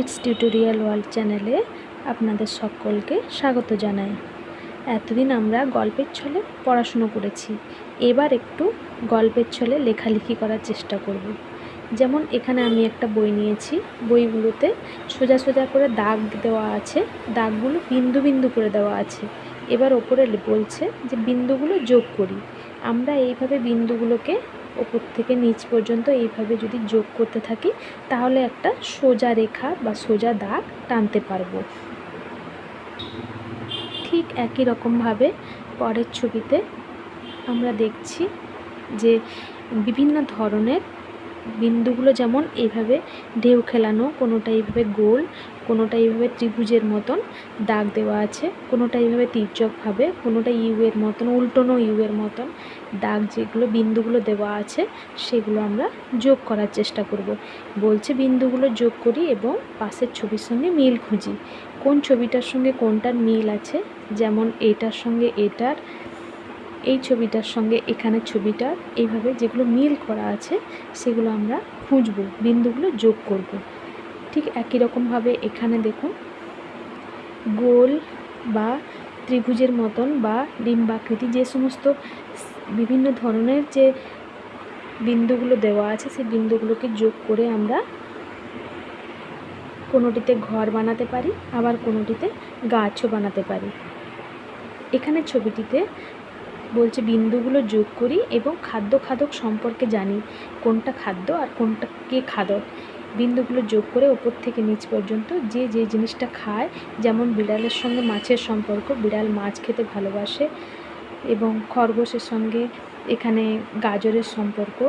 Kids tutorial world চ্যানেলে আপনাদের সকলকে স্বাগত জানাই। এতদিন আমরা গল্পের ছলে পড়াশুনো করেছি, এবার একটু গল্পের ছলে লেখালেখি করার চেষ্টা করব। যেমন এখানে আমি একটা বই নিয়েছি, বইগুলোতে সোজা সোজা করে দাগ দেওয়া আছে, দাগগুলো বিন্দু বিন্দু করে দেওয়া আছে। এবার ওপরে বলছে যে বিন্দুগুলো যোগ করি। আমরা এইভাবে বিন্দুগুলোকে ওপর থেকে নিচ পর্যন্ত এইভাবে যদি যোগ করতে থাকি তাহলে একটা সোজা রেখা বা সোজা দাগ টানতে পারবো। ঠিক একই রকমভাবে পরের ছবিতে আমরা দেখছি যে বিভিন্ন ধরনের বিন্দুগুলো যেমন এইভাবে ঢেউ খেলানো, কোনোটা এইভাবে গোল, কোনোটা এইভাবে ত্রিভুজের মতন দাগ দেওয়া আছে, কোনোটা এইভাবে তির্যকভাবে, কোনোটা ইউয়ের মতন, উল্টোনো ইউয়ের মতন দাগ, যেগুলো বিন্দুগুলো দেওয়া আছে সেগুলো আমরা যোগ করার চেষ্টা করব। বলছে বিন্দুগুলো যোগ করি এবং পাশের ছবির সঙ্গে মিল খুঁজি। কোন ছবিটার সঙ্গে কোনটার মিল আছে, যেমন এটার সঙ্গে এটার, এই ছবিটার সঙ্গে এখানে ছবিটার, এইভাবে যেগুলো মিল করা আছে সেগুলো আমরা খুঁজব, বিন্দুগুলো যোগ করব। ঠিক একই রকমভাবে এখানে দেখুন গোল বা ত্রিভুজের মতন বা ডিম্বাকৃতি যে সমস্ত বিভিন্ন ধরনের যে বিন্দুগুলো দেওয়া আছে সেই বিন্দুগুলোকে যোগ করে আমরা কোনোটিতে ঘর বানাতে পারি, আবার কোনোটিতে গাছও বানাতে পারি। এখানে ছবিটিতে বলছে বিন্দুগুলো যোগ করি এবং খাদ্য খাদক সম্পর্কে জানি, কোনটা খাদ্য আর কোনটা কে খাদক। বিন্দুগুলো যোগ করে ওপর থেকে নিচ পর্যন্ত যে যে জিনিসটা খায়, যেমন বিড়ালের সঙ্গে মাছের সম্পর্ক, বিড়াল মাছ খেতে ভালোবাসে, এবং খরগোশের সঙ্গে এখানে গাজরের সম্পর্ক,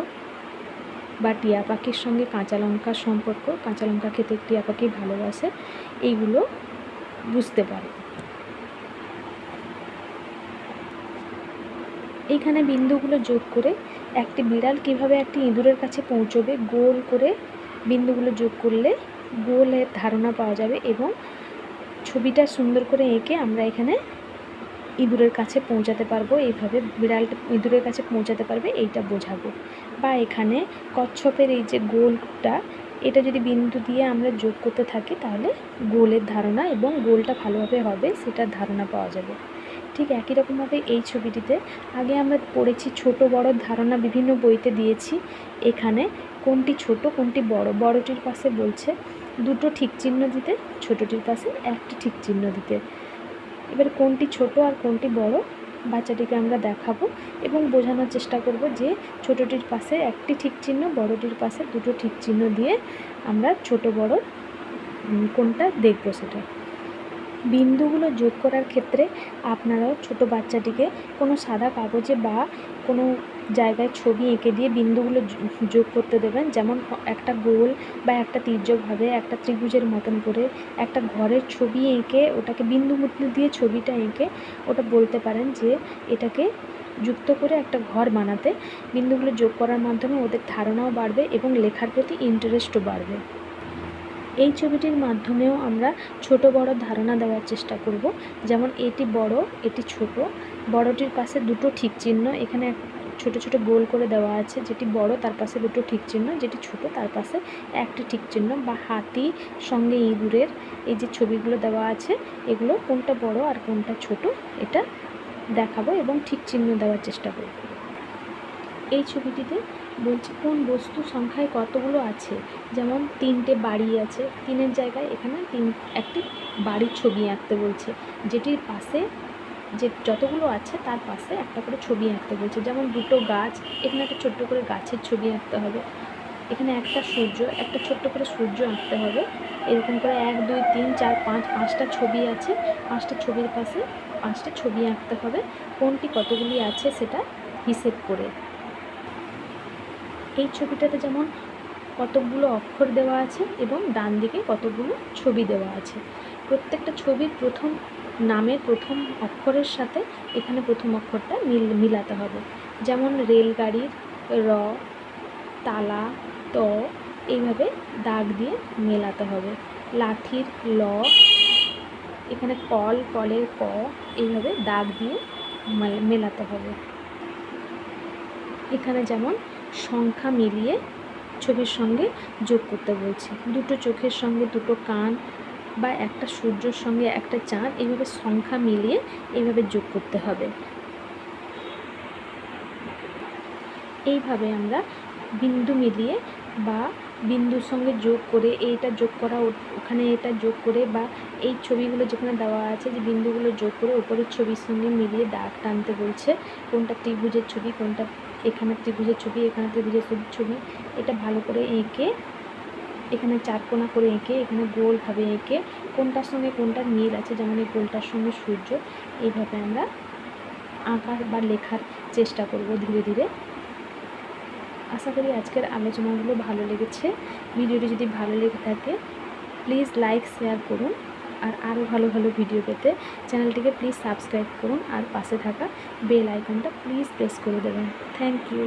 বা টিয়া পাখির সঙ্গে কাঁচা লঙ্কার সম্পর্ক, কাঁচা লঙ্কা খেতে টিয়া পাখি ভালোবাসে, এইগুলো বুঝতে পারে। এইখানে বিন্দুগুলো যোগ করে একটি বিড়াল কিভাবে একটি ইঁদুরের কাছে পৌঁছবে, গোল করে বিন্দুগুলো যোগ করলে গোলের ধারণা পাওয়া যাবে এবং ছবিটা সুন্দর করে এঁকে আমরা এখানে ইঁদুরের কাছে পৌঁছাতে পারবো। এইভাবে বিড়ালটা ইঁদুরের কাছে পৌঁছাতে পারবে, এইটা বোঝাবো। বা এখানে কচ্ছপের এই যে গোলটা, এটা যদি বিন্দু দিয়ে আমরা যোগ করতে থাকি তাহলে গোলের ধারণা এবং গোলটা ভালোভাবে হবে সেটার ধারণা পাওয়া যাবে। ঠিক একই রকমভাবে এই ছবিটিতে আগে আমরা পড়েছি ছোট বড় ধারণা, বিভিন্ন বইতে দিয়েছি। এখানে কোনটি ছোট কোনটি বড়, বড়টির পাশে বলছে দুটো ঠিক চিহ্ন দিতে, ছোটটির পাশে একটি ঠিক চিহ্ন দিতে। এবার কোনটি ছোট আর কোনটি বড় বাচ্চাটিকে আমরা দেখাবো এবং বোঝানোর চেষ্টা করব যে ছোটটির পাশে একটি ঠিক চিহ্ন, বড়টির পাশে দুটো ঠিক চিহ্ন দিয়ে আমরা ছোট বড় কোনটা দেখব সেটা। বিন্দুগুলো যোগ করার ক্ষেত্রে আপনারাও ছোট বাচ্চাটিকে কোনো সাদা কাগজে বা কোনো জায়গায় ছবি এঁকে দিয়ে বিন্দুগুলো যোগ করতে দেবেন। যেমন একটা গোল বা একটা তির্যকভাবে একটা ত্রিভুজের মতন করে একটা ঘরের ছবি এঁকে ওটাকে বিন্দু দিয়ে ছবিটা এঁকে ওটা বলতে পারেন যে এটাকে যুক্ত করে একটা ঘর বানাতে। বিন্দুগুলো যোগ করার মাধ্যমে ওদের ধারণাও বাড়বে এবং লেখার প্রতি ইন্টারেস্টও বাড়বে। এই ছবিটির মাধ্যমেও আমরা ছোট বড় ধারণা দেওয়ার চেষ্টা করব। যেমন এটি বড়, এটি ছোট, বড়টির পাশে দুটো ঠিক চিহ্ন, এখানে ছোট ছোট গোল করে দেওয়া আছে, যেটি বড় তার পাশে দুটো ঠিক চিহ্ন, যেটি ছোট তার পাশে একটি ঠিক চিহ্ন। বা হাতি সঙ্গে ইঁদুরের এই যে ছবিগুলো দেওয়া আছে, এগুলো কোনটা বড় আর কোনটা ছোট এটা দেখাবো এবং ঠিক চিহ্ন দেওয়ার চেষ্টা করব। এই ছবিটিতে বলছি কোন বস্তু সংখ্যায় কতগুলো আছে, যেমন তিনটে বাড়ি আছে, তিনের জায়গায় এখানে একটি বাড়ির ছবি আঁকতে বলছে, যেটির পাশে যে যতগুলো আছে তার পাশে একটা করে ছবি আঁকতে বলছে। যেমন দুটো গাছ, এখানে একটা ছোট্ট করে গাছের ছবি আঁকতে হবে, এখানে একটা সূর্য, একটা ছোট্ট করে সূর্য আঁকতে হবে। এরকম করে 1 2 3 4 5 5টা ছবি আছে, 5টা ছবির পাশে 5টা ছবি আঁকতে হবে, কোনটি কতগুলি আছে সেটা হিসেব করে। এই ছবিটাতে যেমন কতগুলো অক্ষর দেওয়া আছে এবং ডান দিকে কতগুলো ছবি দেওয়া আছে। প্রত্যেকটা ছবির প্রথম নামের প্রথম অক্ষরের সাথে এখানে প্রথম অক্ষরটা মিলাতে হবে। যেমন রেলগাড়ির র, তালা ত, এইভাবে দাগ দিয়ে মেলাতে হবে। লাঠির ল, এখানে কল, কলের ক, এইভাবে দাগ দিয়ে মেলাতে হবে। এখানে যেমন সংখ্যা মিলিয়ে ছবির সঙ্গে যোগ করতে বলছে। দুটো চোখের সঙ্গে দুটো কান বা একটা সূর্যর সঙ্গে একটা চাঁদ, এইভাবে সংখ্যা মিলিয়ে এইভাবে যোগ করতে হবে। এইভাবে আমরা বিন্দু মিলিয়ে বা বিন্দুর সঙ্গে যোগ করে, এইটা যোগ করা ওখানে এটা যোগ করে, বা এই ছবিগুলো যেখানে দেওয়া আছে যে বিন্দুগুলো যোগ করে উপরের ছবির সঙ্গে মিলিয়ে দাগ টানতে বলছে। কোনটা ত্রিভুজের ছবি, কোনটা এখানে ত্রিভুজের ছবি, এখানে ত্রিভুজের ছবি, এটা ভালো করে এঁকে এখানে চারকোনা করে এঁকে এখানে গোলভাবে এঁকে কোনটার সঙ্গে কোনটার মিল আছে, যেমন এই গোলটার সঙ্গে সূর্য, এইভাবে আমরা আঁকার বা লেখার চেষ্টা করব ধীরে ধীরে। আশা করি আজকের আলোচনাগুলো ভালো লেগেছে। ভিডিওটি যদি ভালো লেগে থাকে প্লিজ লাইক শেয়ার করুন, আর আরও ভালো ভালো ভিডিও পেতে চ্যানেলটিকে প্লিজ সাবস্ক্রাইব করুন, আর পাশে থাকা বেল আইকনটা প্লিজ প্রেস করে দেবেন। Thank you.